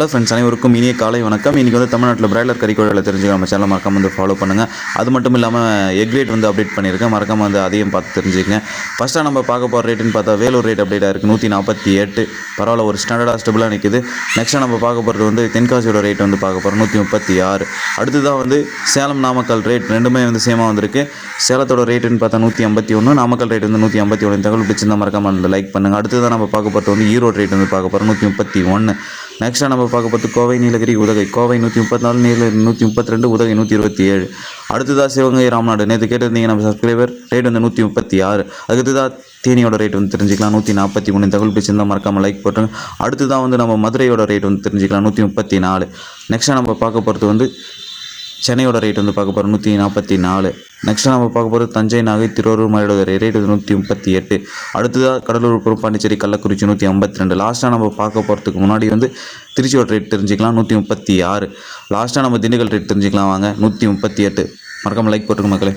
Hello friends, அனைவருக்கும் இனிய காலை வணக்கம். இன்றைக்கி வந்து தமிழ்நாட்டில் பிராய்லர் கறிக்கோழிகளை தெரிஞ்சுக்க நம்ம சேனல் மறக்காம வந்து ஃபாலோ பண்ணுங்கள். அது மட்டும் இல்லாமல் எக் ரேட் வந்து அப்டேட் பண்ணியிருக்கேன், மறக்காம வந்து அதையும் பார்த்து தெரிஞ்சுக்கங்க. ஃபஸ்ட்டாக நம்ம பார்க்க போகிற ரேட்டுன்னு பார்த்தா வேலூர் ரேட் அப்டேட் ஆயிருக்கு 148. பரவாயில்ல, ஒரு ஸ்டாண்டர்டாக ஸ்டெபிளாக நிற்குது. நெக்ஸ்ட்டாக நம்ம பார்க்க போகிறது வந்து தென்காசியோட ரேட் வந்து பார்க்க போகிறோம் 136. அடுத்ததாக வந்து சேலம் நாமக்கல் ரேட் ரெண்டுமே வந்து சேமாக வந்திருக்கு. சேலத்தோட ரேட்டுன்னு பார்த்தா 151, நாமக்கல் ரேட் வந்து 151. தகவல் பிடிச்சிருந்தால் மறக்காம வந்து லைக் பண்ணுங்கள். அடுத்ததாக நம்ம பார்க்க போகிறது வந்து ஈரோடு ரேட் வந்து பார்க்க போகிறோம் 131. நெக்ஸ்ட்டாக நம்ம பார்க்க போகிறது கோவை நீலகிரி உதகை. கோவை 134, நீலகிரி 132, உதகை 127. அடுத்ததாக சிவகங்கை ராமநாடு. நேற்று கேட்டிருந்தீங்க நம்ம சப்ஸ்கிரைபர், ரேட் வந்து 136. அடுத்ததாக தேனியோட ரேட் வந்து தெரிஞ்சுக்கலாம் 143. தகவல் பிடிச்சிருந்தால் மறக்காமல் லைக் போட்டுருங்க. அடுத்ததாக வந்து நம்ம மதுரையோட ரேட் வந்து தெரிஞ்சுக்கலாம் 134. நெக்ஸ்ட்டாக நம்ம பார்க்க போகிறது வந்து சென்னையோட ரேட் வந்து பார்க்க போகிறோம் 144. நெக்ஸ்ட்டாக நம்ம பார்க்க போகிறது தஞ்சை, நாகை, திருவாரூர், மயிலாடுதுறை ரேட் வந்து 138. அடுத்ததாக கடலூர், பாண்டிச்சேரி, கள்ளக்குறிச்சி 152. லாஸ்ட்டாக நம்ம பார்க்க போகிறதுக்கு முன்னாடி வந்து திருச்சியோட ரேட் தெரிஞ்சுக்கலாம் 136. லாஸ்ட்டாக நம்ம திண்டுக்கல் ரேட் தெரிஞ்சுக்கலாம் வாங்க 138. மறக்காமல் லைக் போட்டுருங்க மக்களே.